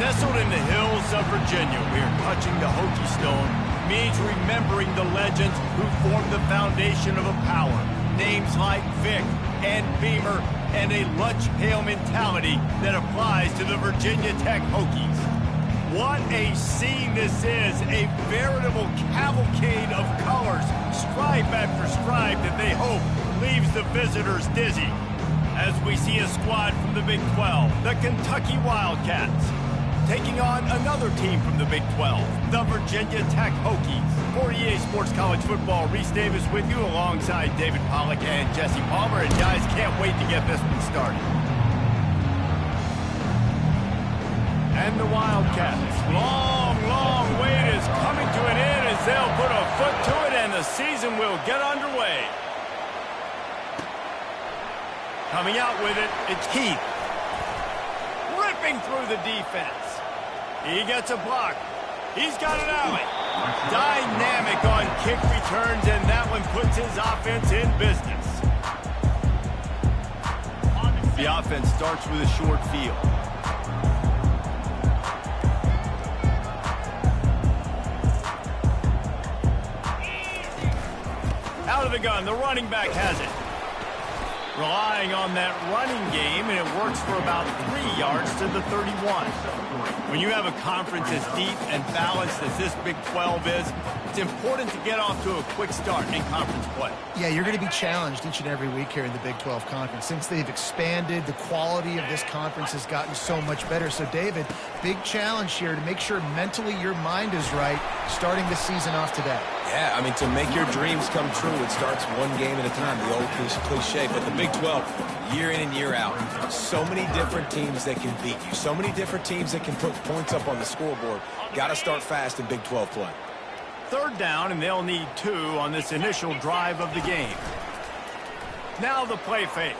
Nestled in the hills of Virginia, we are touching the Hokie Stone, means remembering the legends who formed the foundation of a power. Names like Vic and Beamer and a lunch pail mentality that applies to the Virginia Tech Hokies. What a scene this is, a veritable cavalcade of colors, stripe after stripe that they hope leaves the visitors dizzy. As we see a squad from the Big 12, the Kentucky Wildcats, taking on another team from the Big 12, the Virginia Tech Hokies. For EA Sports College Football, Reese Davis with you alongside David Pollack and Jesse Palmer. And guys, can't wait to get this one started. And the Wildcats, long wait is coming to an end as they'll put a foot to it and the season will get underway. Coming out with it, it's Heath. Ripping through the defense. He gets a block. He's got an alley. Dynamic on kick returns, and that one puts his offense in business. The offense starts with a short field. Out of the gun, the running back has it. Relying on that running game, and it works for about 3 yards to the 31. When you have a conference as deep and balanced as this Big 12 is, it's important to get off to a quick start in conference play. Yeah, you're going to be challenged each and every week here in the Big 12 Conference. Since they've expanded, the quality of this conference has gotten so much better. So, David, big challenge here to make sure mentally your mind is right starting the season off today. Yeah, I mean, to make your dreams come true, it starts one game at a time, the old cliche. But the Big 12, year in and year out, so many different teams that can beat you, so many different teams that can put points up on the scoreboard. Got to start fast in Big 12 play. Third down, and they'll need 2 on this initial drive of the game. Now the play fake.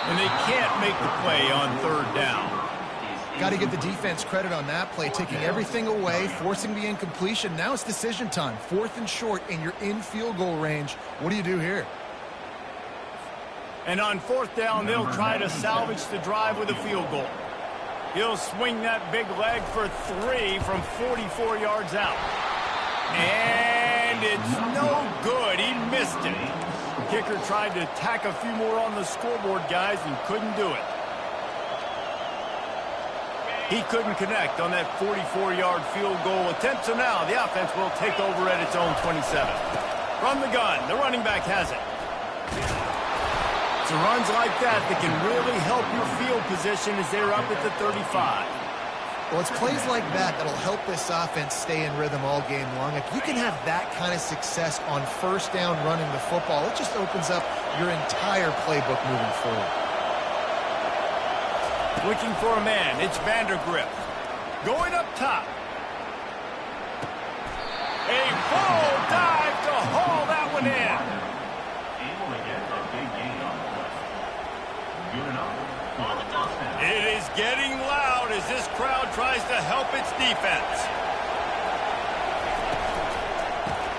And they can't make the play on third down. Got to give the defense credit on that play, taking everything away, forcing the incompletion. Now it's decision time. 4th and short, and you're in field goal range. What do you do here? And on 4th down, they'll try to salvage the drive with a field goal. He'll swing that big leg for 3 from 44 yards out. And it's no good. He missed it. The kicker tried to tack a few more on the scoreboard, guys, and couldn't do it. He couldn't connect on that 44-yard field goal attempt, so now the offense will take over at its own 27. From the gun, the running back has it. It's runs like that that can really help your field position as they're up at the 35. Well, it's plays like that that'll help this offense stay in rhythm all game long. If you can have that kind of success on 1st down running the football, it just opens up your entire playbook moving forward. Looking for a man, it's Vandergrift. Going up top. A full dive to haul that one in. It is getting loud as this crowd tries to help its defense.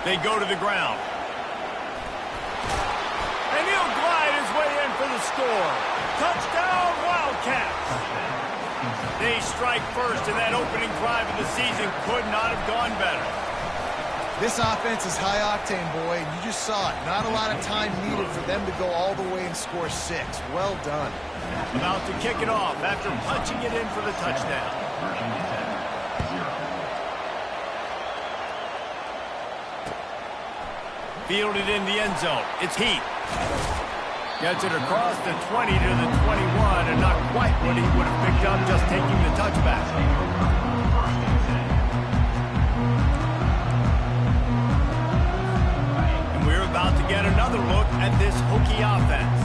They go to the ground. And he'll glide his way in for the score. Touchdown, Wildcats. They strike first, and that opening drive of the season could not have gone better. This offense is high octane, boy, and you just saw it. Not a lot of time needed for them to go all the way and score 6. Well done. About to kick it off after punching it in for the touchdown. Fielded in the end zone. It's Heath. Gets it across the 20 to the 21, and not quite what he would have picked up just taking the touchback. And we're about to get another look at this Hokie offense.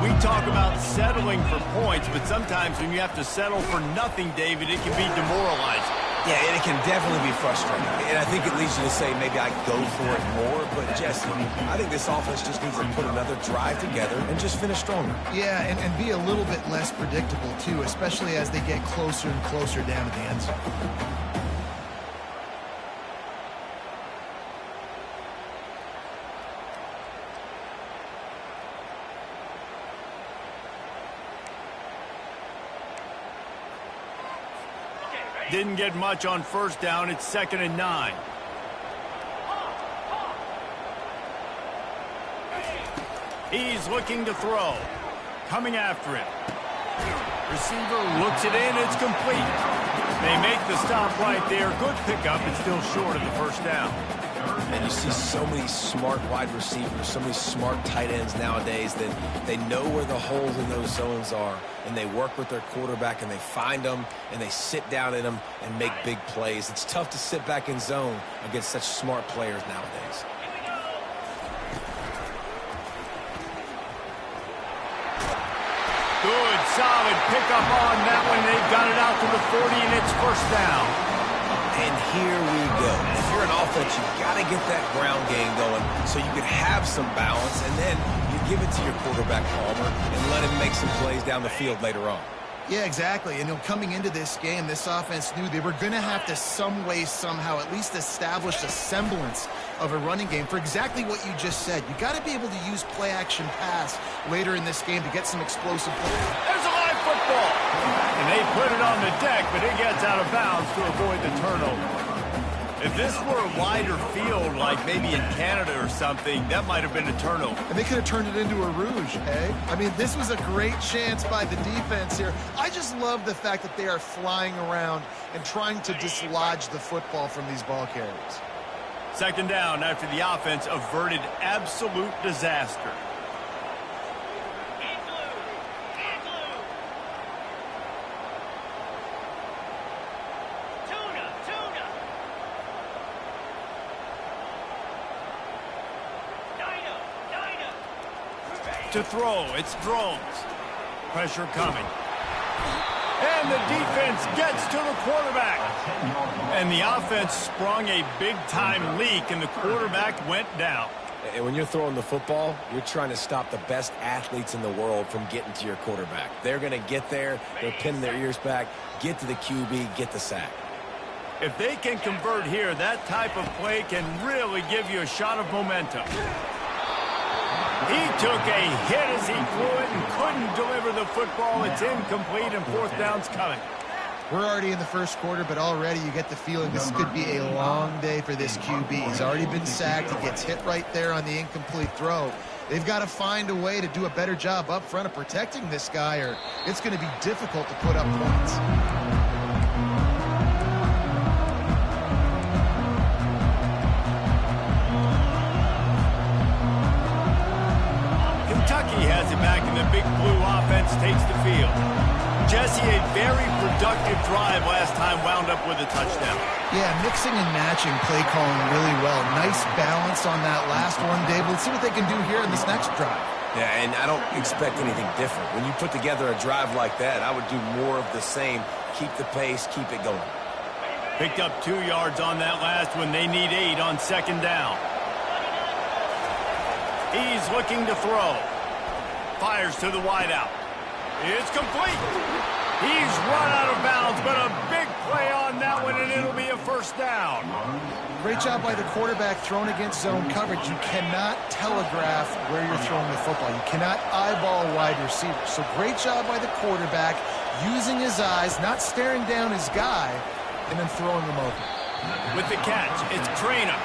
We talk about settling for points, but sometimes when you have to settle for nothing, David, it can be demoralizing. Yeah, and it can definitely be frustrating. And I think it leads you to say maybe I go for it more. But, Jesse, I think this offense just needs to put another drive together and just finish stronger. Yeah, and be a little bit less predictable, too, especially as they get closer and closer down to the end zone. didn't get much on first down. It's 2nd and 9. He's looking to throw. Coming after him. Receiver looks it in. It's complete. They make the stop right there. Good pickup. It's still short of the first down. And you see so many smart wide receivers, so many smart tight ends nowadays that they know where the holes in those zones are, and they work with their quarterback, and they find them, and they sit down in them and make big plays. It's tough to sit back in zone against such smart players nowadays. Good, solid pickup on that one. They've got it out to the 40, and it's first down. And here we go. If you're an offense, you've got to get that ground game going so you can have some balance, and then you give it to your quarterback, Palmer, and let him make some plays down the field later on. Yeah, exactly. And coming into this game, this offense knew they were going to have to some way, somehow, at least establish a semblance of a running game for exactly what you just said. You got to be able to use play-action pass later in this game to get some explosive plays. There's a live football. And they put it on the deck, but it gets out of bounds to avoid the turnover. If this were a wider field, like maybe in Canada or something, that might have been a turnover. And they could have turned it into a rouge, eh? I mean, this was a great chance by the defense here. I just love the fact that they are flying around and trying to dislodge the football from these ball carriers. 2nd down after the offense averted absolute disaster. To throw, it's Drones. Pressure coming. And the defense gets to the quarterback. And the offense sprung a big-time leak, and the quarterback went down. And when you're throwing the football, you're trying to stop the best athletes in the world from getting to your quarterback. They're going to get there, they're pinning their ears back, get to the QB, get the sack. If they can convert here, that type of play can really give you a shot of momentum. He took a hit as he threw it and couldn't deliver the football. It's incomplete, and 4th down's coming. We're already in the first quarter, but already you get the feeling this could be a long day for this QB. He's already been sacked. He gets hit right there on the incomplete throw. They've got to find a way to do a better job up front of protecting this guy, or it's going to be difficult to put up points. Kentucky has it back, and the Big Blue offense takes the field. Jesse, a very productive drive last time, wound up with a touchdown. Yeah, mixing and matching play calling really well. Nice balance on that last one, Dave. Let's see what they can do here in this next drive. Yeah, and I don't expect anything different. When you put together a drive like that, I would do more of the same. Keep the pace, keep it going. Picked up 2 yards on that last one. They need 8 on 2nd down. He's looking to throw. Fires to the wideout. It's complete. He's run out of bounds, but a big play on that one, and it'll be a first down. Great job by the quarterback thrown against zone coverage. You cannot telegraph where you're throwing the football. You cannot eyeball wide receivers. So great job by the quarterback using his eyes, not staring down his guy, and then throwing him open. With the catch, it's Trainer.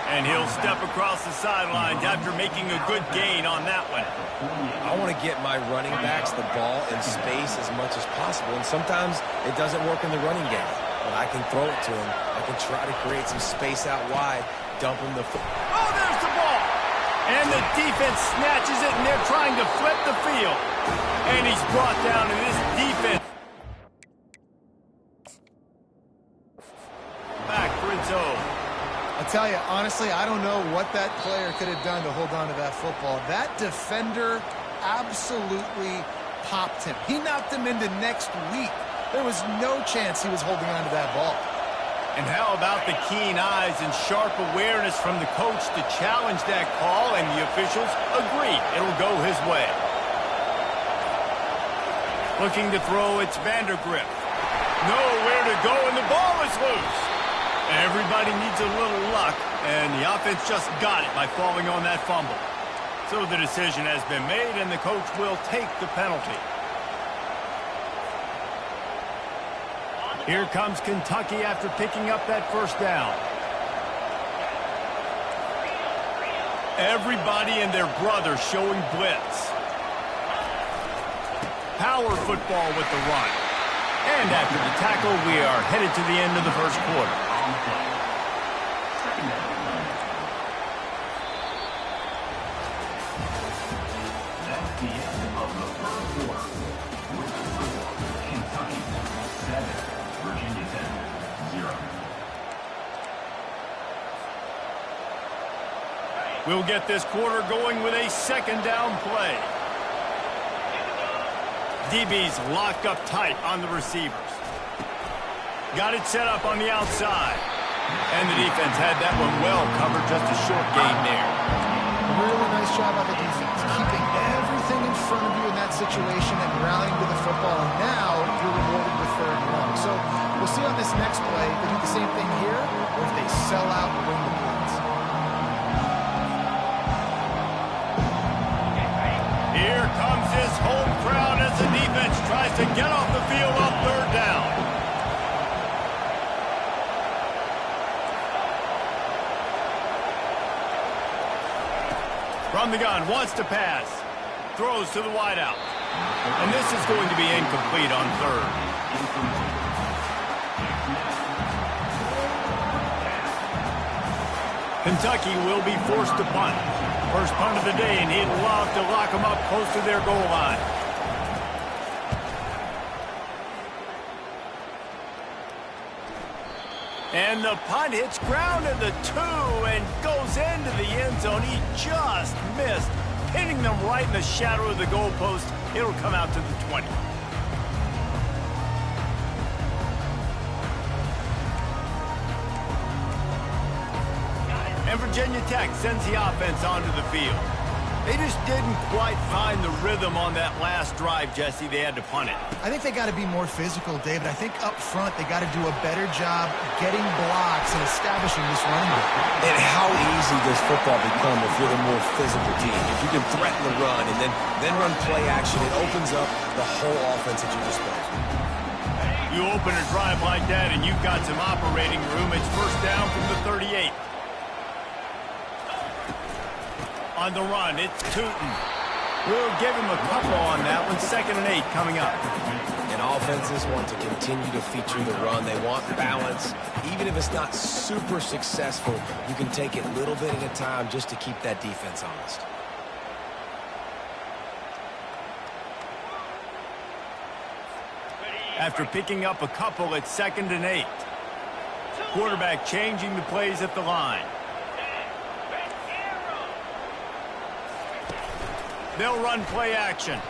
And he'll step across the sidelines after making a good gain on that one. I want to get my running backs the ball in space as much as possible, and sometimes it doesn't work in the running game. But I can throw it to him. I can try to create some space out wide, dump him the football. Oh, there's the ball! And the defense snatches it, and they're trying to flip the field. And he's brought down in this defense. Back for its own. I'll tell you, honestly, I don't know what that player could have done to hold on to that football. That defender absolutely popped him. He knocked him into next week. There was no chance he was holding on to that ball. And how about the keen eyes and sharp awareness from the coach to challenge that call, and the officials agree it'll go his way. Looking to throw, it's Vandergrift. Nowhere to go, and the ball is loose. Everybody needs a little luck, and the offense just got it by falling on that fumble. So the decision has been made, and the coach will take the penalty. Here comes Kentucky after picking up that first down. Everybody and their brother showing blitz. Power football with the run. And after the tackle, we are headed to the end of the first quarter. We'll get this quarter going with a second down play. DB's locked up tight on the receivers. Got it set up on the outside. And the defense had that one well covered, just a short gain there. Really nice job by the defense, keeping everything in front of you in that situation and rallying to the football. And now you're rewarded with third and long. So we'll see on this next play if they do the same thing here or if they sell out and win the blitz. Here comes his home crowd as the defense tries to get off the field on third down. From the gun, wants to pass. Throws to the wideout. And this is going to be incomplete on third. Kentucky will be forced to punt. First punt of the day, and he'd love to lock them up close to their goal line. And the punt hits ground at the 2 and goes into the end zone. He just missed, hitting them right in the shadow of the goalpost. It'll come out to the 20. And Virginia Tech sends the offense onto the field. They just didn't quite find the rhythm on that last drive, Jesse. They had to punt it. I think they got to be more physical, David. I think up front they got to do a better job getting blocks and establishing this run game. And how easy does football become if you're the more physical team? If you can threaten the run and then run play action, it opens up the whole offense at your disposal. You open a drive like that and you've got some operating room. It's first down from the 38. On the run, it's Tootin. We'll give him a couple on that one. 2nd and 8 coming up. And offenses want to continue to feature the run. They want balance. Even if it's not super successful, you can take it little bit at a time just to keep that defense honest. After picking up a couple, it's 2nd and 8. Quarterback changing the plays at the line. They'll run play action.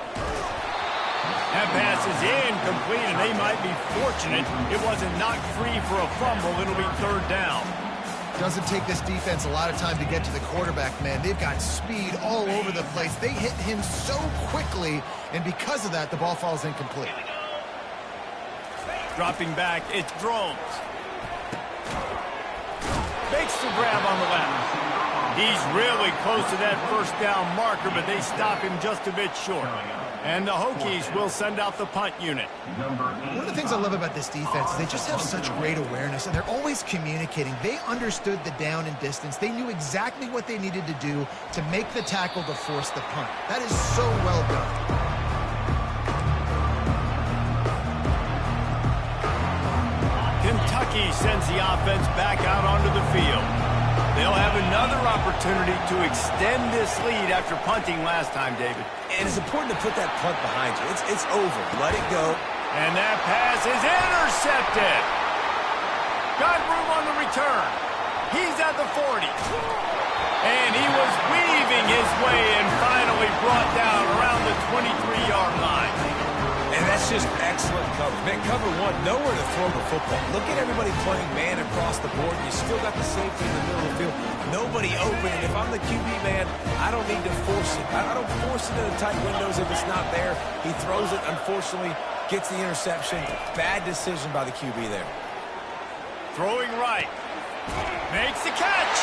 That pass is incomplete, and they might be fortunate it wasn't knocked free for a fumble. It'll be third down. Doesn't take this defense a lot of time to get to the quarterback, man. They've got speed all over the place. They hit him so quickly, and because of that, the ball falls incomplete. Dropping back, it's Drones. Makes the grab on the left. He's really close to that first down marker, but they stop him just a bit short. And the Hokies will send out the punt unit. One of the things I love about this defense is they just have such great awareness, and they're always communicating. They understood the down and distance. They knew exactly what they needed to do to make the tackle to force the punt. That is so well done. Kentucky sends the offense back out onto the field. They'll have another opportunity to extend this lead after punting last time, David. And it's important to put that punt behind you. It's over. Let it go. And that pass is intercepted. Got room on the return. He's at the 40. And he was weaving his way and finally brought down around the 23-yard line. And that's just excellent cover. Man, cover one, nowhere to throw the football. Look at everybody playing man across the board. You still got the safety in the middle of the field. Nobody open. And if I'm the QB, man, I don't need to force it. I don't force it in the tight windows if it's not there. He throws it, unfortunately, gets the interception. Bad decision by the QB there. Throwing right. Makes the catch.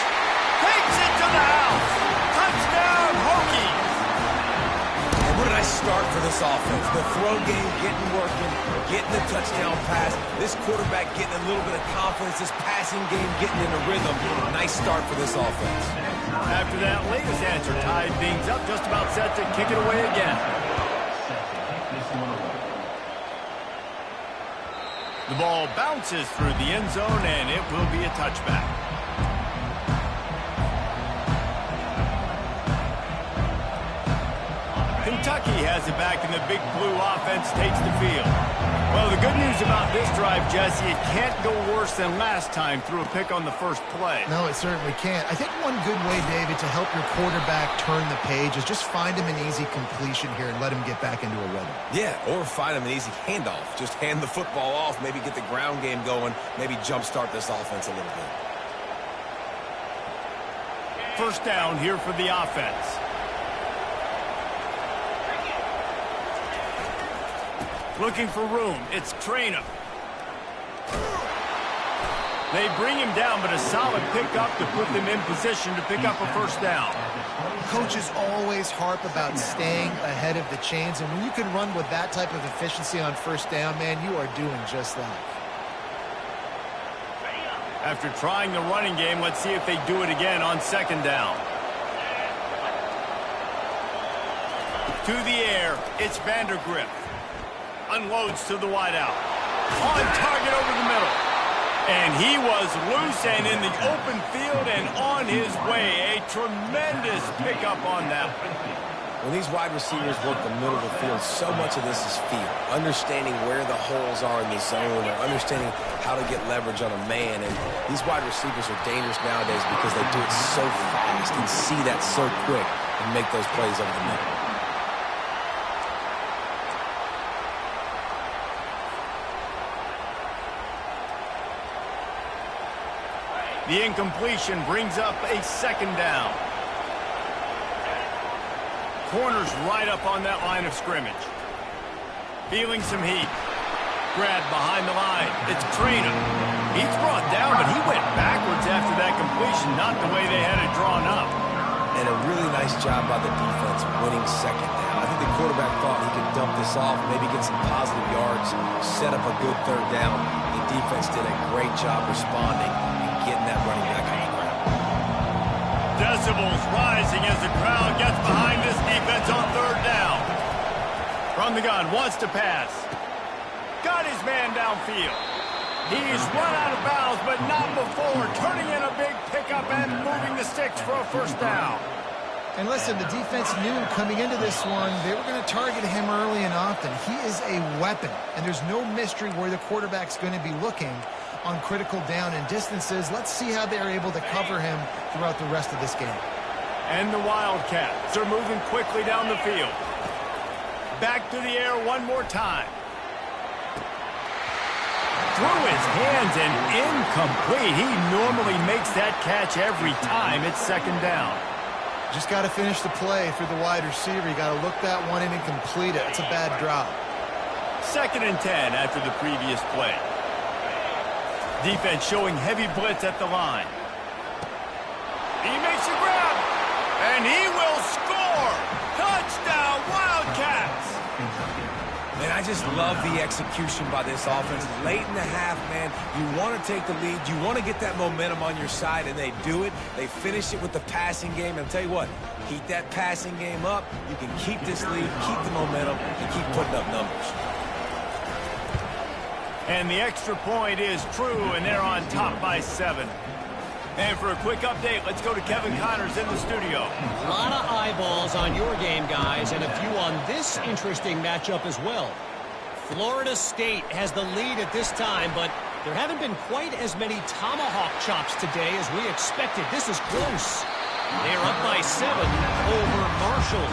Takes it to the house. Touchdown, Hokies. What a nice start start for this offense. The throw game getting working, getting the touchdown pass. This quarterback getting a little bit of confidence. This passing game getting in a rhythm. Nice start for this offense. After that latest answer tied things up, just about set to kick it away again. The ball bounces through the end zone, and it will be a touchback. Kentucky has it back, and the Big Blue offense takes the field. Well, the good news about this drive, Jesse, it can't go worse than last time through a pick on the first play. No, it certainly can't. I think one good way, David, to help your quarterback turn the page is just find him an easy completion here and let him get back into a rhythm. Yeah, or find him an easy handoff. Just hand the football off, maybe get the ground game going, maybe jumpstart this offense a little bit. First down here for the offense. Looking for room. It's Traynor. They bring him down, but a solid pickup to put them in position to pick up a first down. Coaches always harp about staying ahead of the chains, and when you can run with that type of efficiency on first down, man, you are doing just that. After trying the running game, let's see if they do it again on second down. To the air, it's Vandergrift. Unloads to the wideout. On target over the middle. And he was loose and in the open field and on his way. A tremendous pickup on that one. When these wide receivers work the middle of the field, so much of this is feel. Understanding where the holes are in the zone or understanding how to get leverage on a man. And these wide receivers are dangerous nowadays because they do it so fast and see that so quick and make those plays over the middle. The incompletion brings up a second down. Corners right up on that line of scrimmage. Feeling some heat. Grab behind the line. It's Traynor. He's brought down, but he went backwards after that completion, not the way they had it drawn up. And a really nice job by the defense winning second down. I think the quarterback thought he could dump this off, maybe get some positive yards, set up a good third down. The defense did a great job responding and getting that running back on the ground. Decibels rising as the crowd gets behind this defense on third down. From the gun, wants to pass. Got his man downfield. He's run out of bounds, but not before turning in a big pickup and moving the sticks for a first down. And listen, the defense knew coming into this one, they were going to target him early and often. He is a weapon, and there's no mystery where the quarterback's going to be looking on critical down and distances. Let's see how they're able to cover him throughout the rest of this game. And the Wildcats are moving quickly down the field. Back to the air one more time. Through his hands and incomplete. He normally makes that catch every time. It's second down. Just got to finish the play for the wide receiver. You got to look that one in and complete it. It's a bad drop. 2nd and 10 after the previous play. Defense showing heavy blitz at the line. He makes a grab, and he will score. Touchdown, Wildcats. Man, I just love the execution by this offense. Late in the half, man, you want to take the lead. You want to get that momentum on your side, and they do it. They finish it with the passing game. And I'll tell you what, keep that passing game up. You can keep this lead, keep the momentum, and keep putting up numbers. And the extra point is true, and they're on top by 7. And for a quick update, let's go to Kevin Connors in the studio. A lot of eyeballs on your game, guys, and a few on this interesting matchup as well. Florida State has the lead at this time, but there haven't been quite as many tomahawk chops today as we expected. This is close. They are up by 7 over Marshall.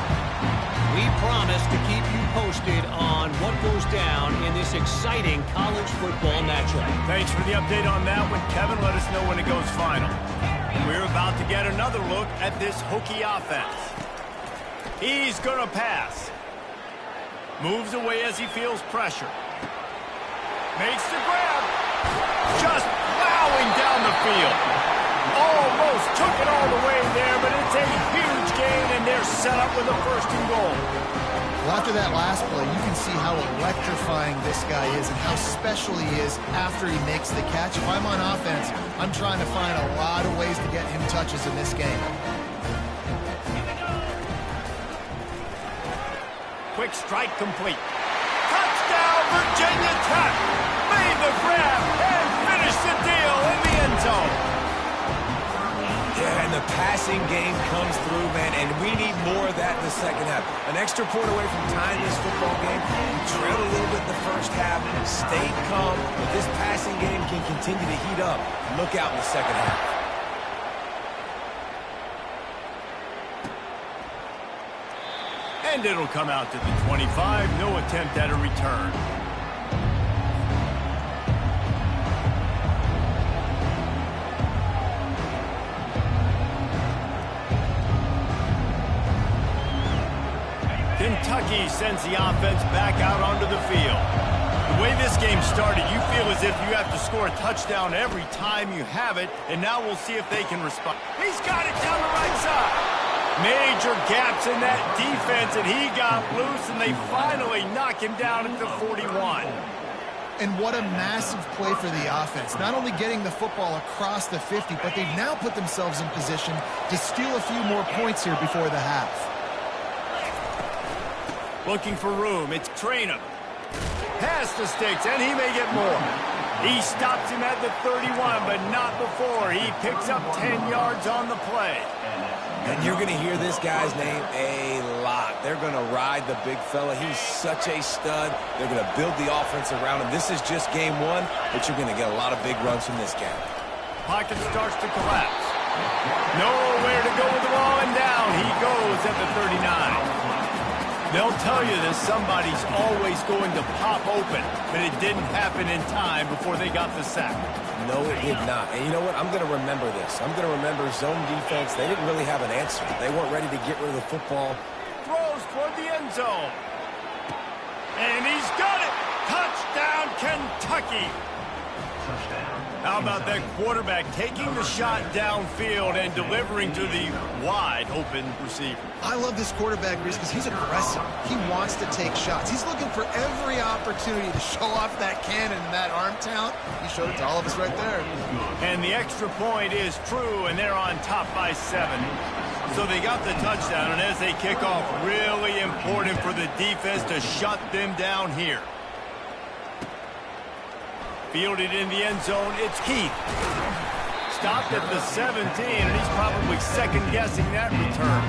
We promise to keep you posted on what goes down in this exciting college football matchup. Thanks for the update on that one, Kevin. Let us know when it goes final. We're about to get another look at this Hokie offense. He's going to pass. Moves away as he feels pressure. Makes the grab. Just plowing down the field. Almost took it all the way there, but it's a huge gain, and they're set up with a 1st and goal. Well, after that last play, you can see how electrifying this guy is and how special he is after he makes the catch. If I'm on offense, I'm trying to find a lot of ways to get him touches in this game. Quick strike complete. Touchdown, Virginia Tech! Made the grab and finished the deal in the end zone. Yeah, and the passing game comes through, man, and we need more of that in the second half. An extra point away from tying this football game. We trailed a little bit in the first half, stayed calm, but this passing game can continue to heat up. Look out in the second half. And it'll come out to the 25. No attempt at a return. Kentucky sends the offense back out onto the field. The way this game started, you feel as if you have to score a touchdown every time you have it, and now we'll see if they can respond. He's got it down the right side. Major gaps in that defense, and he got loose, and they finally knock him down at the 41. And what a massive play for the offense. Not only getting the football across the 50, but they've now put themselves in position to steal a few more points here before the half. Looking for room, it's Traynham. Pass the sticks, and he may get more. He stops him at the 31, but not before. He picks up 10 yards on the play. And you're going to hear this guy's name a lot. They're going to ride the big fella. He's such a stud. They're going to build the offense around him. This is just game one, but you're going to get a lot of big runs from this guy. Pocket starts to collapse. Nowhere to go with the ball, and down he goes at the 39. They'll tell you that somebody's always going to pop open, but it didn't happen in time before they got the sack. No, it did not. And you know what? I'm going to remember this. I'm going to remember zone defense. They didn't really have an answer. They weren't ready to get rid of the football. Throws toward the end zone. And he's got it. Touchdown, Kentucky. How about that quarterback taking the shot downfield and delivering to the wide-open receiver? I love this quarterback, Reese, because he's aggressive. He wants to take shots. He's looking for every opportunity to show off that cannon and that arm talent. He showed it to all of us right there. And the extra point is true, and they're on top by 7. So they got the touchdown, and as they kick off, really important for the defense to shut them down here. Fielded in the end zone, it's Heath. Stopped at the 17, and he's probably second-guessing that return.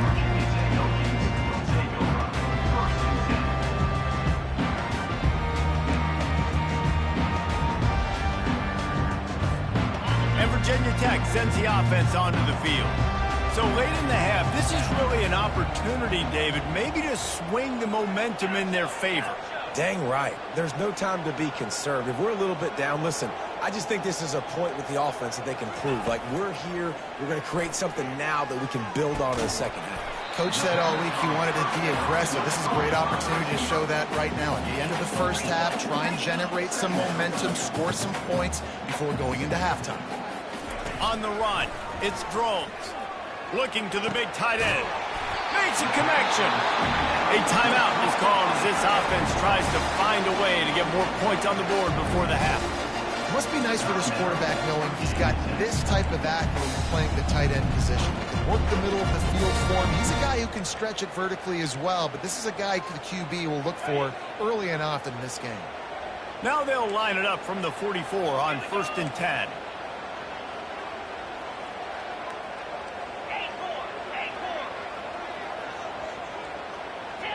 And Virginia Tech sends the offense onto the field. So late in the half, this is really an opportunity, David, maybe to swing the momentum in their favor. Dang right. There's no time to be conservative. We're a little bit down. Listen, I just think this is a point with the offense that they can prove. Like, we're here, we're going to create something now that we can build on in the second half. Coach said all week he wanted to be aggressive. This is a great opportunity to show that right now. At the end of the first half, try and generate some momentum, score some points before going into halftime. On the run, it's Drones. Looking to the big tight end. Makes a connection. A timeout is called as this offense tries to find a way to get more points on the board before the half. It must be nice for this quarterback knowing he's got this type of athlete playing the tight end position. He can work the middle of the field for him. He's a guy who can stretch it vertically as well, but this is a guy the QB will look for early and often in this game. Now they'll line it up from the 44 on 1st and 10.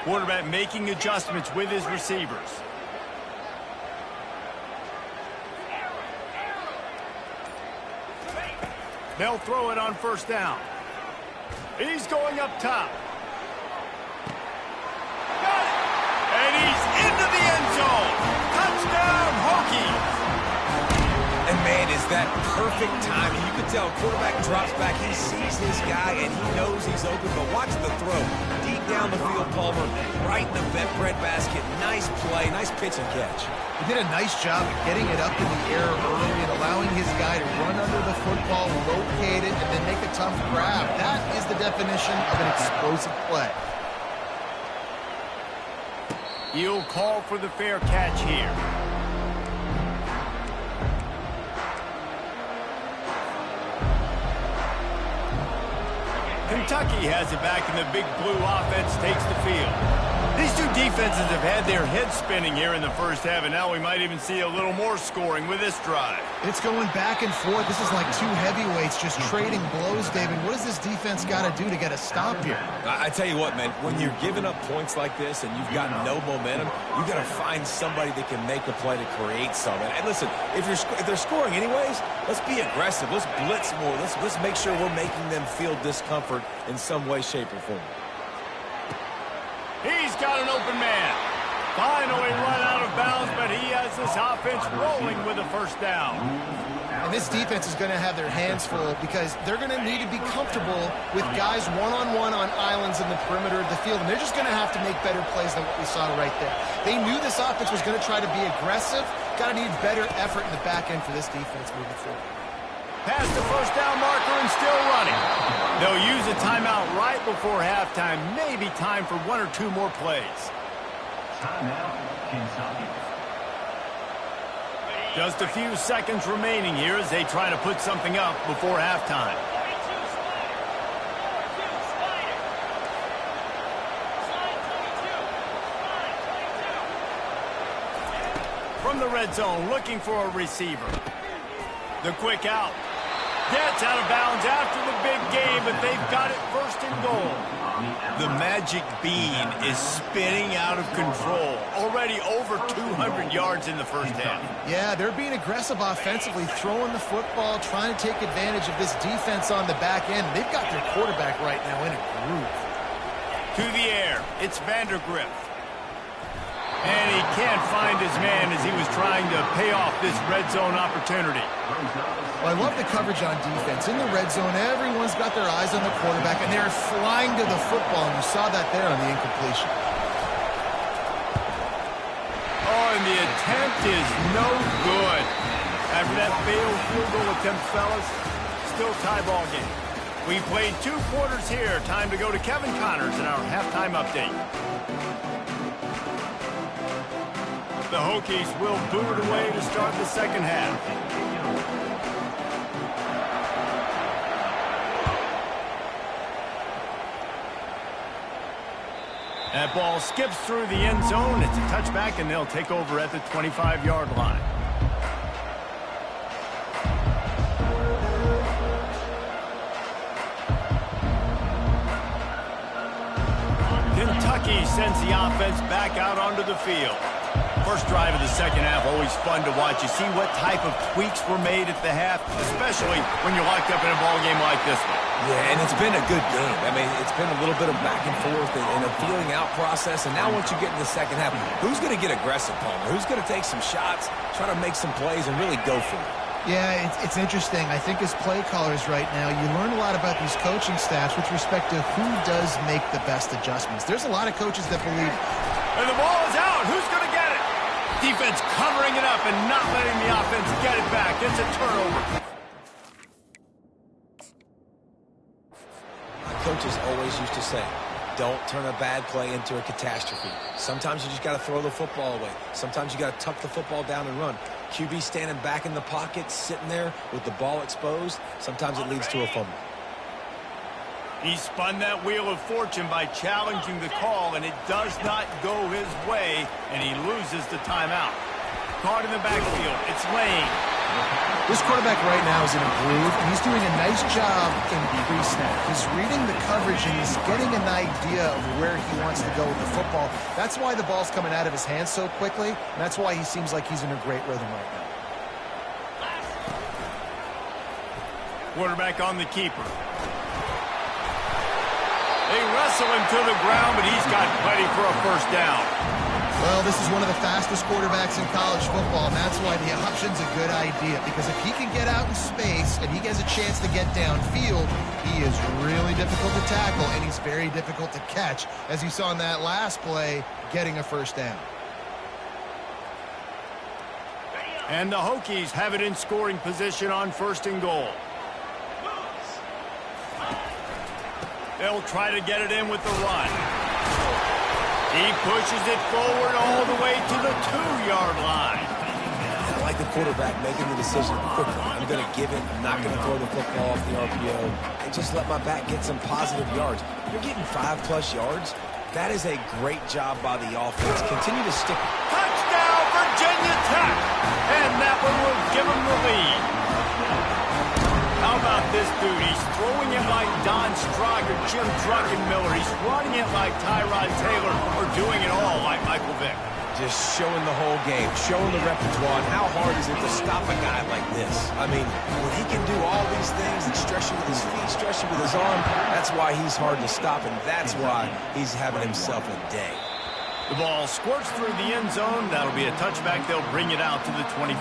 Quarterback making adjustments with his receivers. They'll throw it on 1st down. He's going up top. Got it! And he's into the end zone. Touchdown, Hokies! And, man, is that perfect timing. You can tell quarterback drops back. He sees his guy, and he knows he's open. But watch the throw. Deep down the field, Palmer, right in the bread basket. Nice play, nice pitch and catch. He did a nice job of getting it up in the air early and allowing his guy to run under the football, locate it, and then make a tough grab. That is the definition of an explosive play. He'll call for the fair catch here. Kentucky has it back, and the Big Blue offense takes the field. These two defenses have had their heads spinning here in the first half, and now we might even see a little more scoring with this drive. It's going back and forth. This is like two heavyweights just trading blows, David. What does this defense got to do to get a stop here? I tell you what, man, when you're giving up points like this and you've got no momentum, you got to find somebody that can make a play to create something. And listen, if they're scoring anyways, let's be aggressive. Let's blitz more. Let's make sure we're making them feel discomfort in some way, shape, or form. He's got an open man. Finally run out of bounds, but he has this offense rolling with a first down. And this defense is going to have their hands full because they're going to need to be comfortable with guys one-on-one on islands in the perimeter of the field, and they're just going to have to make better plays than what we saw right there. They knew this offense was going to try to be aggressive. Got to need better effort in the back end for this defense moving forward. Past the first down marker and still running. They'll use a timeout right before halftime. Maybe time for one or two more plays. Timeout, Kentucky. Just a few seconds remaining here as they try to put something up before halftime. From the red zone, looking for a receiver. The quick out. Gets out of bounds after the big game, but they've got it first and goal. The magic bean is spinning out of control. Already over 200 yards in the first half. Yeah, they're being aggressive offensively, throwing the football, trying to take advantage of this defense on the back end. They've got their quarterback right now in a groove. To the air, it's Vandergrift. And he can't find his man as he was trying to pay off this red zone opportunity. Well, I love the coverage on defense. In the red zone, everyone's got their eyes on the quarterback, and they're flying to the football, and you saw that there on the incompletion. Oh, and the attempt is no good. After that failed field goal attempt, fellas, still tie ball game. We played 2 quarters here. Time to go to Kevin Connors in our halftime update. The Hokies will boot it away to start the second half. That ball skips through the end zone. It's a touchback, and they'll take over at the 25-yard line. Kentucky sends the offense back out onto the field. First drive of the second half, always fun to watch. You see what type of tweaks were made at the half, especially when you're locked up in a ball game like this one. Yeah, and it's been a good game. I mean, it's been a little bit of back and forth and a feeling out process. And now once you get in the second half, who's going to get aggressive, Palmer? Who's going to take some shots, try to make some plays, and really go for it? Yeah, it's interesting. I think as play callers right now, you learn a lot about these coaching staffs with respect to who does make the best adjustments. There's a lot of coaches that believe. And the ball is out. Who's going to get it? Defense covering it up and not letting the offense get it back. It's a turnover. My coaches always used to say, don't turn a bad play into a catastrophe. Sometimes you just got to throw the football away. Sometimes you got to tuck the football down and run. QB standing back in the pocket, sitting there with the ball exposed. Sometimes it leads to a fumble. He spun that wheel of fortune by challenging the call, and it does not go his way, and he loses the timeout. Caught in the backfield. It's Lane. This quarterback right now is in a groove, and he's doing a nice job in pre-snap. He's reading the coverage, and he's getting an idea of where he wants to go with the football. That's why the ball's coming out of his hands so quickly, and that's why he seems like he's in a great rhythm right now. Quarterback on the keeper. They wrestle him to the ground, but he's got plenty for a first down. Well, this is one of the fastest quarterbacks in college football, and that's why the option's a good idea. Because if he can get out in space and he has a chance to get downfield, he is really difficult to tackle, and he's very difficult to catch, as you saw in that last play, getting a first down. And the Hokies have it in scoring position on first and goal. They'll try to get it in with the run. He pushes it forward all the way to the 2-yard line. I like the quarterback making the decision quickly. I'm going to give it. I'm not going to throw the football off the RPO and just let my back get some positive yards. You're getting 5+ yards. That is a great job by the offense. Continue to stick. Touchdown, Virginia Tech! And that one will give them the lead. How about this dude? He's throwing it like Don Strock or Jim Druckenmiller. He's running it like Tyrod Taylor or doing it all like Michael Vick. Just showing the whole game, showing the repertoire. And how hard is it to stop a guy like this? I mean, when he can do all these things and stretch you with his feet, stretch you with his arm, that's why he's hard to stop, and that's why he's having himself a day. The ball squirts through the end zone. That'll be a touchback. They'll bring it out to the 25.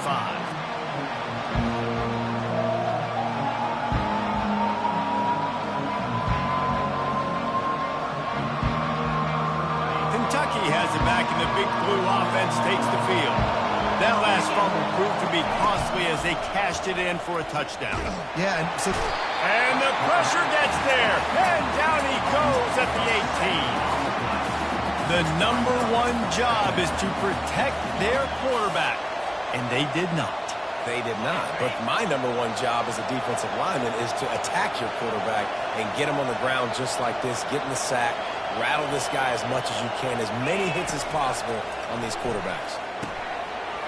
Kentucky has it back, and the Big Blue offense takes the field. That last fumble proved to be costly as they cashed it in for a touchdown. Yeah, And the pressure gets there, and down he goes at the 18. The #1 job is to protect their quarterback, and they did not. They did not. But my #1 job as a defensive lineman is to attack your quarterback and get him on the ground just like this, get in the sack, rattle this guy as much as you can, as many hits as possible on these quarterbacks.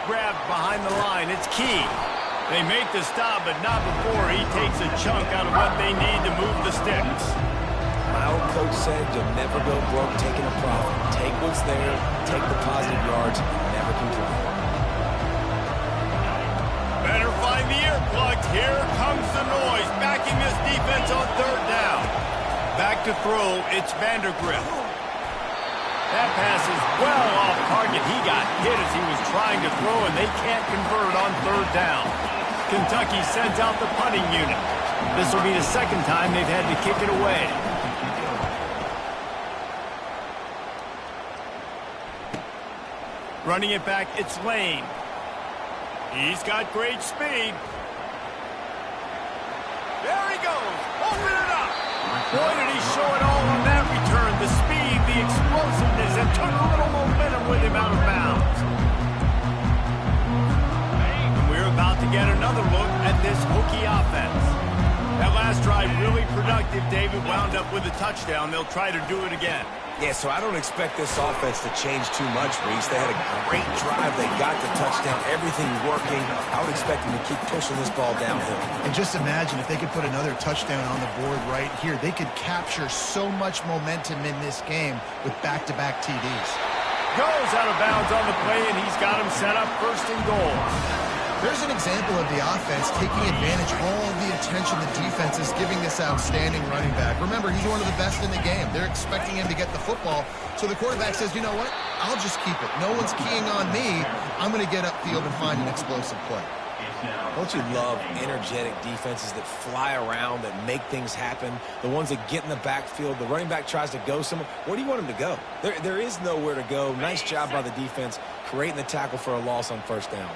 Grabbed behind the line. It's Key. They make the stop, but not before he takes a chunk out of what they need to move the sticks. My old coach said you'll never go broke taking a profit. Take what's there, take the positive yards, and never complain. Better find the earplugs. Here comes the noise, backing this defense on 3rd down. Back to throw, it's Vandergrift. That pass is well off target. He got hit as he was trying to throw, and they can't convert on 3rd down. Kentucky sends out the punting unit. This will be the 2nd time they've had to kick it away. Running it back, it's Lane. He's got great speed. There he goes. Open it up. Boy, did he show it all on that return. The speed, the explosiveness, and took a little momentum with him out of bounds. And we're about to get another look at this Hokie offense. That last drive really productive. David wound up with a touchdown. They'll try to do it again. Yeah, so I don't expect this offense to change too much, Reese. They had a great drive. They got the touchdown. Everything working. I would expect them to keep pushing this ball downhill. And just imagine if they could put another touchdown on the board right here. They could capture so much momentum in this game with back-to-back TDs. Goes out of bounds on the play, and he's got him set up 1st and goal. There's an example of the offense taking advantage of all of the attention the defense is giving this outstanding running back. Remember, he's one of the best in the game. They're expecting him to get the football. So the quarterback says, you know what? I'll just keep it. No one's keying on me. I'm going to get upfield and find an explosive play. Don't you love energetic defenses that fly around, that make things happen? The ones that get in the backfield, the running back tries to go somewhere. Where do you want him to go? There is nowhere to go. Nice job by the defense, creating the tackle for a loss on 1st down.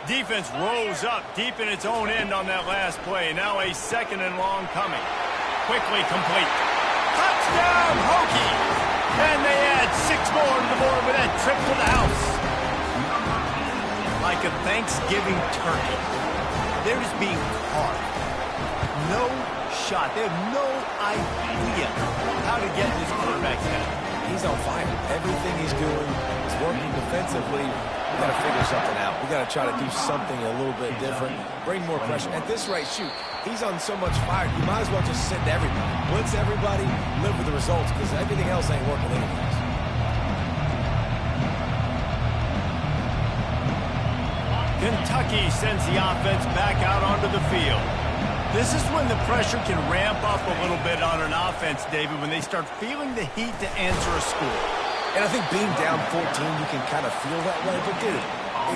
Defense rose up deep in its own end on that last play. Now a 2nd and long coming. Quickly complete. Touchdown, Hokie! And they add 6 more to the board with that trip to the house. Like a Thanksgiving turkey. They're just being carved. No shot. They have no idea how to get this quarterback's head. He's on fire. Everything he's doing is working defensively. We got to figure something out. We got to try to do something a little bit different. Bring more pressure. At this rate, shoot, he's on so much fire. You might as well just send everybody. Blitz everybody, live with the results, because everything else ain't working anyways. Kentucky sends the offense back out onto the field. This is when the pressure can ramp up a little bit on an offense, David, when they start feeling the heat to answer a score. And I think being down 14, you can kind of feel that way. But, dude,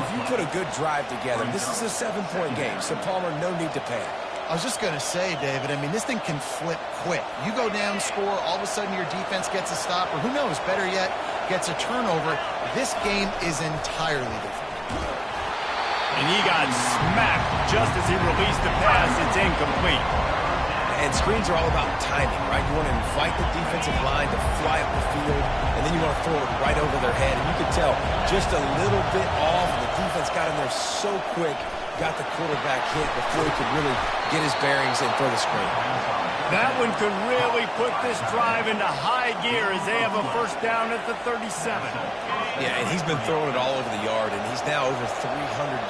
if you put a good drive together, this is a 7-point game, so Palmer, no need to panic. I was just going to say, David, I mean, this thing can flip quick. You go down, score, all of a sudden your defense gets a stop, or who knows, better yet, gets a turnover. This game is entirely different. And he got smacked just as he released the pass. It's incomplete. And screens are all about timing, right? You want to invite the defensive line to fly up the field, and then you want to throw it right over their head. And you can tell just a little bit off. The defense got in there so quick, got the quarterback hit before he could really get his bearings and throw the screen. That one could really put this drive into high gear as they have a first down at the 37. Yeah, and he's been throwing it all over the yard, and he's now over 300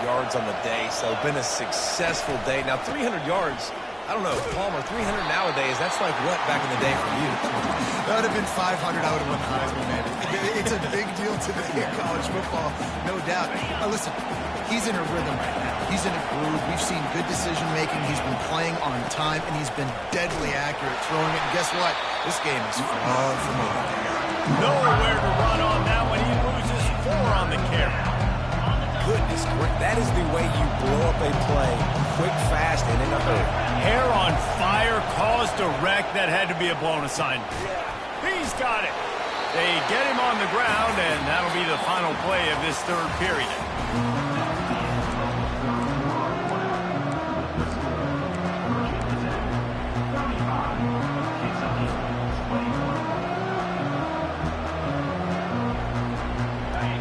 yards on the day, so been a successful day. Now, 300 yards, I don't know, Palmer, 300 nowadays, that's like what back in the day for you? That would have been 500. I would have won the Heisman, maybe. It's a big deal today in college football, no doubt. Listen, he's in a rhythm right now. He's in a groove. We've seen good decision-making. He's been playing on time, and he's been deadly accurate throwing it. And guess what? This game is far from over. Nowhere to run on that one. He loses 4 on the carry. Goodness, that is the way you blow up a play quick, fast, and in a hurry. Hair on fire, caused a wreck. That had to be a blown assignment. He's got it. They get him on the ground, and that'll be the final play of this third period.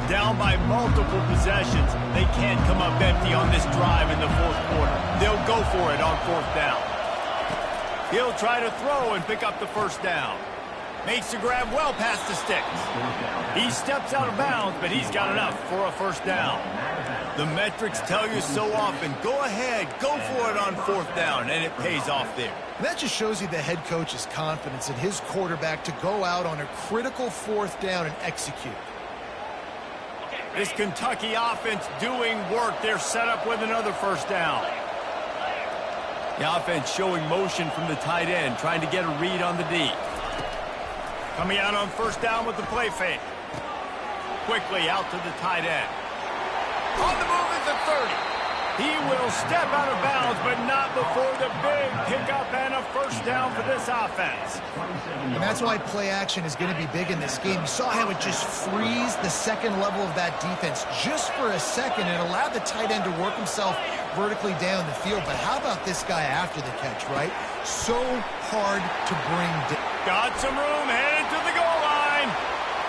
Down by multiple possessions. They can't come up empty on this drive in the fourth quarter. They'll go for it on fourth down. He'll try to throw and pick up the first down. Makes the grab well past the sticks. He steps out of bounds, but he's got enough for a first down. The metrics tell you so often, go ahead, go for it on fourth down, and it pays off there. And that just shows you the head coach's confidence in his quarterback to go out on a critical fourth down and execute. This Kentucky offense doing work. They're set up with another first down. The offense showing motion from the tight end, trying to get a read on the D. Coming out on first down with the play fake. Quickly out to the tight end. On the move at the 30. He will step out of bounds, but not before the big pickup and a first down for this offense. And that's why play action is going to be big in this game. You saw how it just frees the second level of that defense just for a second and allowed the tight end to work himself vertically down the field. But how about this guy after the catch, right? So hard to bring down. Got some room, headed to the goal line.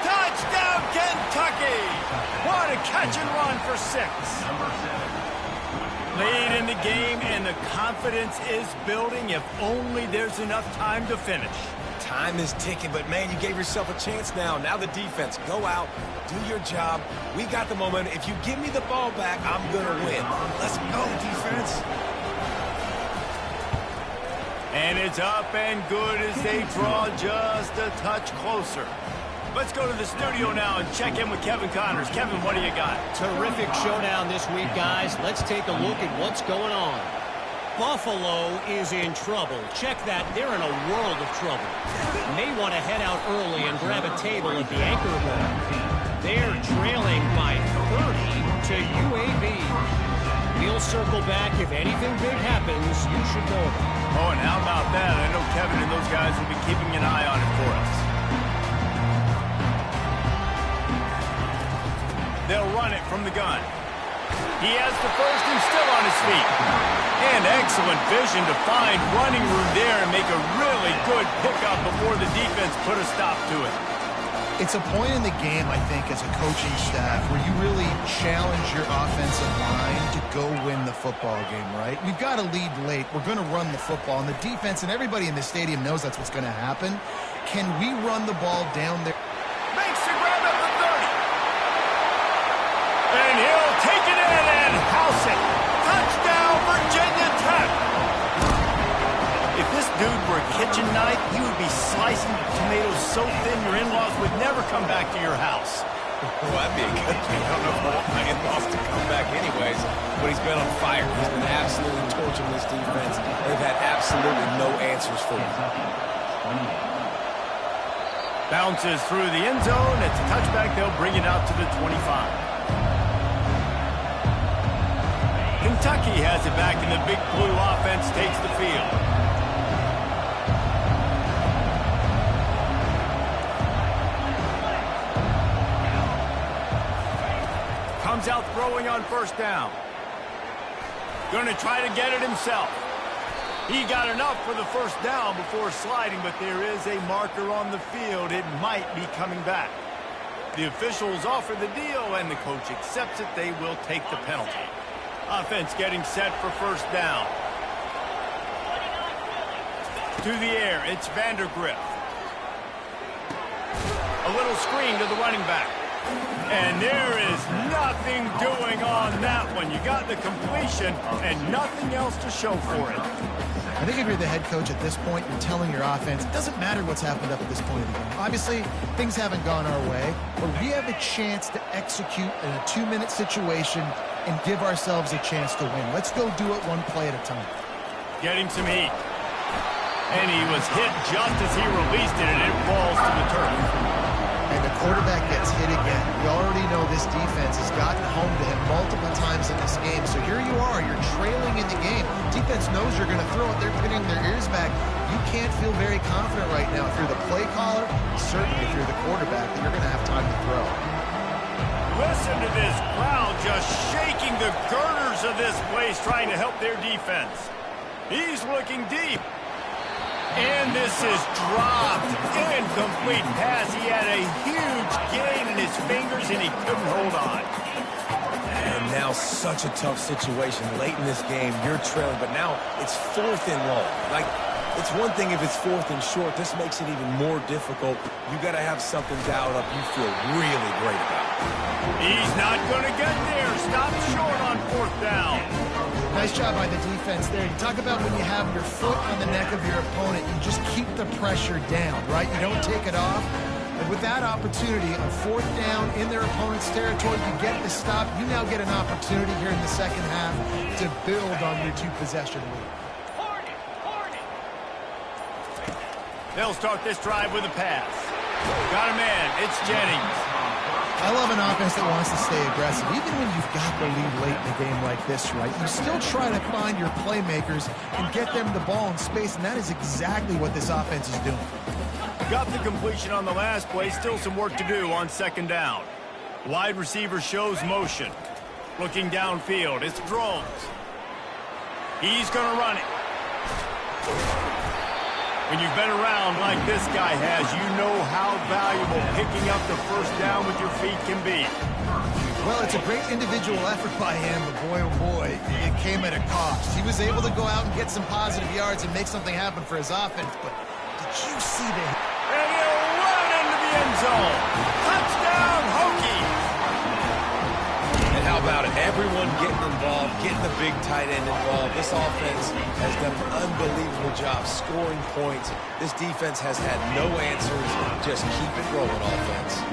Touchdown, Kentucky! What a catch and run for 6. Lead in the game, and the confidence is building if only there's enough time to finish. Time is ticking, but, man, you gave yourself a chance now. Now the defense, go out, do your job. We got the momentum. If you give me the ball back, I'm going to win. Let's go, defense. And it's up and good as they draw just a touch closer. Let's go to the studio now and check in with Kevin Connors. Kevin, what do you got? Terrific showdown this week, guys. Let's take a look at what's going on. Buffalo is in trouble. Check that. They're in a world of trouble. May want to head out early and grab a table at the Anchor Bowl. They're trailing by 30 to UAB. We'll circle back. If anything big happens, you should know about it. Oh, and how about that? I know Kevin and those guys will be keeping an eye on it for us. They'll run it from the gun. He has the first and still on his feet. And excellent vision to find running room there and make a really good pickup before the defense put a stop to it. It's a point in the game, I think, as a coaching staff where you really challenge your offensive line to go win the football game, right? We've got to lead late. We're going to run the football. And the defense and everybody in the stadium knows that's what's going to happen. Can we run the ball down there? Makes the grab at the 30. And he'll take it in and house it. Touchdown, Virginia Tech. If this dude were a kitchen knife, he would be slicing tomatoes so thin your in-laws would never come back to your house. Well, that'd be a good thing. I don't know if I want my in-laws to come back anyways, but he's been on fire. He's been absolutely torching this defense. They've had absolutely no answers for him. Bounces through the end zone. It's a touchback. They'll bring it out to the 25. Kentucky has it back, and the big blue offense takes the field. Comes out throwing on first down. Going to try to get it himself. He got enough for the first down before sliding, but there is a marker on the field. It might be coming back. The officials offer the deal, and the coach accepts it. They will take the penalty. Offense getting set for first down. To the air, it's Vandergrift. A little screen to the running back. And there is nothing doing on that one. You got the completion and nothing else to show for it. I think if you're the head coach at this point, you're telling your offense, it doesn't matter what's happened up at this point of the game. Obviously, things haven't gone our way, but we have a chance to execute in a 2-minute situation and give ourselves a chance to win. Let's go do it one play at a time. Getting some heat. And he was hit just as he released it, and it falls to the turf. And the quarterback gets hit again. We already know this defense has gotten home to him multiple times in this game. So here you are, you're trailing in the game. Defense knows you're going to throw it. They're pinning their ears back. You can't feel very confident right now if you're the play caller, certainly if you're the quarterback, that you're going to have time to throw. Listen to this crowd just shaking the girders of this place, trying to help their defense. He's looking deep. And this is dropped. Incomplete pass. He had a huge gain in his fingers, and he couldn't hold on. And now such a tough situation. Late in this game, you're trailing, but now it's 4th and long. Like, it's one thing if it's 4th and short. This makes it even more difficult. You got to have something dialed up you feel really great about. He's not going to get there. Stop short on 4th down. Nice job by the defense there. You talk about when you have your foot on the neck of your opponent, you just keep the pressure down, right? You don't take it off. And with that opportunity, on 4th down in their opponent's territory, you get the stop. You now get an opportunity here in the second half to build on your 2-possession lead. They'll start this drive with a pass. Got a man. It's Jennings. I love an offense that wants to stay aggressive. Even when you've got the lead late in a game like this, right, you still try to find your playmakers and get them the ball in space, and that is exactly what this offense is doing. Got the completion on the last play. Still some work to do on 2nd down. Wide receiver shows motion. Looking downfield, it's Drones. He's going to run it. When you've been around like this guy has, you know how valuable picking up the first down with your feet can be. Well, it's a great individual effort by him, but boy, oh boy, it came at a cost. He was able to go out and get some positive yards and make something happen for his offense, but did you see the... And he'll run into the end zone. Touchdown, Hokies! And how about it? Everyone getting involved, getting the big tight end involved. This offense has done an unbelievable job scoring points. This defense has had no answers. Just keep it rolling, offense.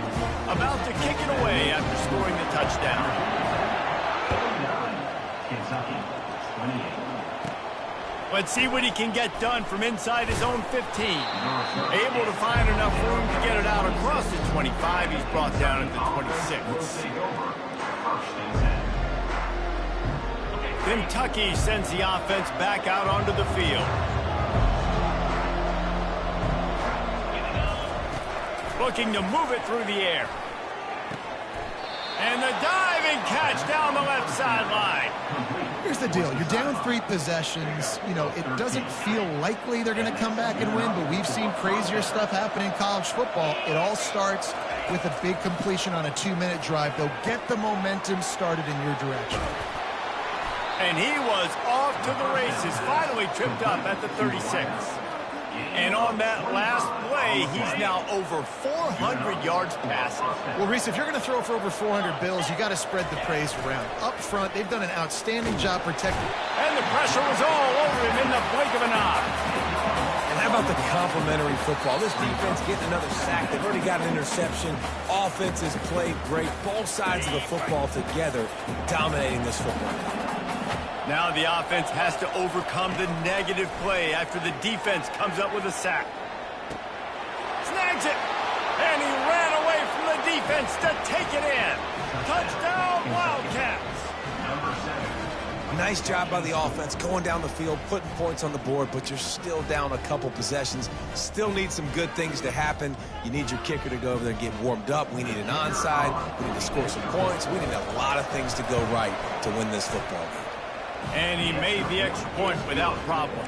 About to kick it away after scoring the touchdown. Kentucky, 28. Let's see what he can get done from inside his own 15. Able to find enough room to get it out across the 25. He's brought down at the 26. Kentucky sends the offense back out onto the field. Looking to move it through the air. And the diving catch down the left sideline. Here's the deal. You're down 3 possessions. You know, it doesn't feel likely they're going to come back and win, but we've seen crazier stuff happen in college football. It all starts with a big completion on a 2-minute drive. They'll get the momentum started in your direction. And he was off to the races, finally tripped up at the 36. And on that last play, he's now over 400 yards passing. Well, Reese, if you're going to throw for over 400 bills, you got to spread the praise around. Up front, they've done an outstanding job protecting. And the pressure was all over him in the blink of an eye. And how about the complimentary football? This defense getting another sack. They've already got an interception. Offense has played great. Both sides of the football together, dominating this football game. Now the offense has to overcome the negative play after the defense comes up with a sack. Snags it! And he ran away from the defense to take it in. Touchdown, Wildcats! Nice job by the offense going down the field, putting points on the board, but you're still down a couple possessions. Still need some good things to happen. You need your kicker to go over there and get warmed up. We need an onside. We need to score some points. We need a lot of things to go right to win this football game. And he made the extra point without problem.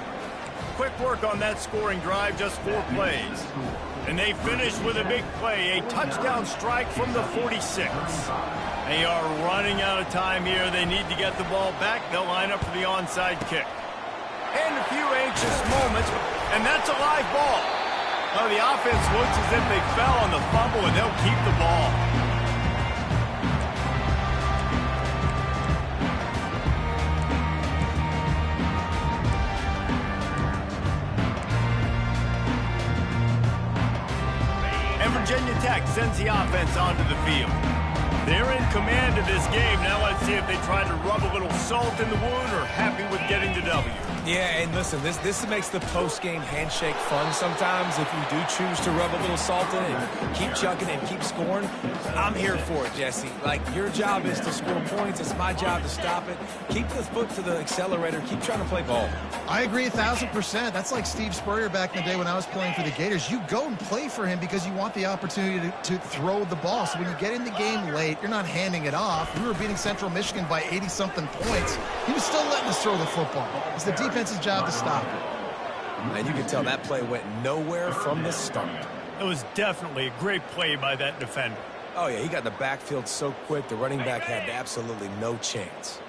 Quick work on that scoring drive, just 4 plays. And they finish with a big play, a touchdown strike from the 46. They are running out of time here. They need to get the ball back. They'll line up for the onside kick. And a few anxious moments, and that's a live ball. Well, the offense looks as if they fell on the fumble, and they'll keep the ball. And Virginia Tech sends the offense onto the field. They're in command of this game. Now let's see if they try to rub a little salt in the wound or happy with getting the W. Yeah, and listen, this makes the post-game handshake fun sometimes if you do choose to rub a little salt in it and keep chucking and keep scoring. I'm here for it, Jesse. Like, your job is to score points. It's my job to stop it. Keep the foot to the accelerator. Keep trying to play ball. I agree 1,000%. That's like Steve Spurrier back in the day when I was playing for the Gators. You go and play for him because you want the opportunity to throw the ball. So when you get in the game late, you're not handing it off. We were beating Central Michigan by 80-something points. He was still letting us throw the football. It's the defense's job to stop it. And you can tell that play went nowhere from the start. It was definitely a great play by that defender. Oh, yeah, he got in the backfield so quick, the running back had absolutely no chance.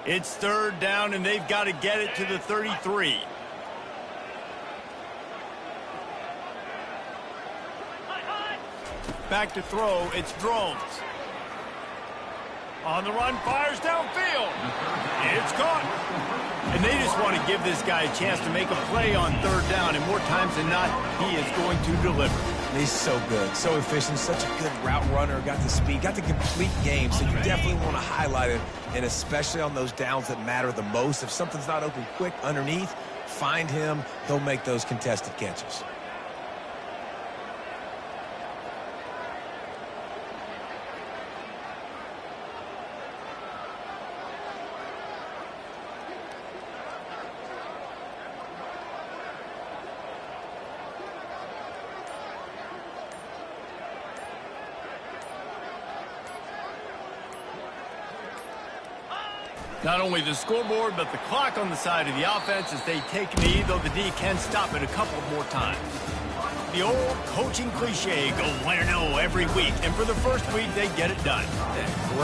It's 3rd down, and they've got to get it to the 33. Back to throw, it's Drones. On the run, fires downfield. It's caught. And they just want to give this guy a chance to make a play on 3rd down, and more times than not, he is going to deliver. He's so good, so efficient, such a good route runner, got the speed, got the complete game, so you definitely want to highlight it, and especially on those downs that matter the most. If something's not open quick underneath, find him. He'll make those contested catches. Not only the scoreboard, but the clock on the side of the offense as they take a knee, though the D can stop it a couple more times. The old coaching cliche, go 1-0 every week, and for the first week, they get it done.